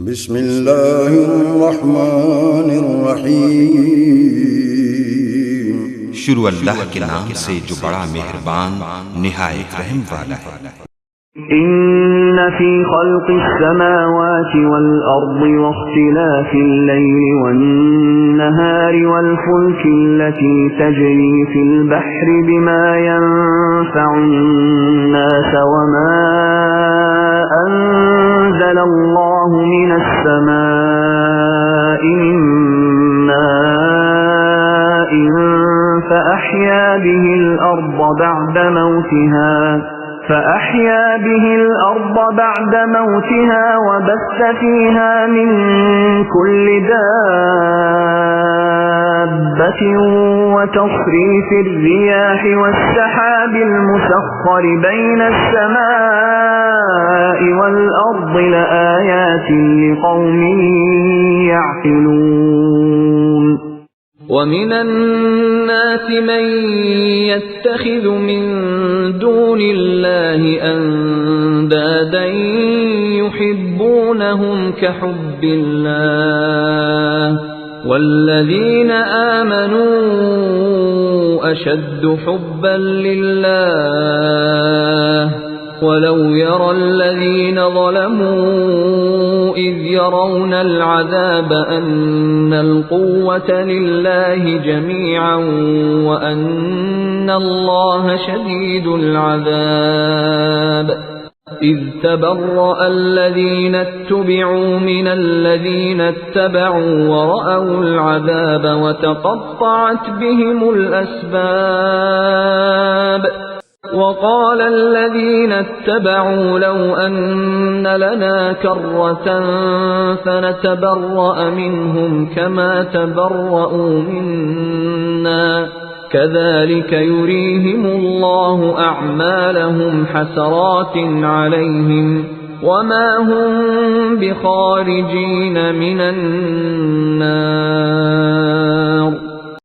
بسم الله الرحمن الرحیم۔ شروع اللہ کے نام سے جو بڑا مہربان نہایت رحم والا ہے۔ إن في خلق السماوات والأرض واختلاف الليل والنهار والفلك التي تجري في البحر بما ينفع الناس وما أنزل الله من السماء من ماء فأحيا به الأرض بعد موتها وبث فيها من كل دابة وتصريف الرياح والسحاب المسخر بين السماء والأرض لآيات لقوم يعقلون ومن الناس من يتخذ من دون الله أندادا يحبونهم كحب الله والذين آمنوا أشد حبا لله ولو يرى الذين ظلموا إذ يرون العذاب أن القوة لله جميعا وأن الله شديد العذاب إذ تبرأ الذين اتبعوا من الذين اتبعوا ورأوا العذاب وتقطعت بهم الأسباب وقال الذين اتبعوا لو أن لنا كرة فنتبرأ منهم كما تبرأوا منا كذلك يريهم الله أعمالهم حسرات عليهم وما هم بخارجين من النار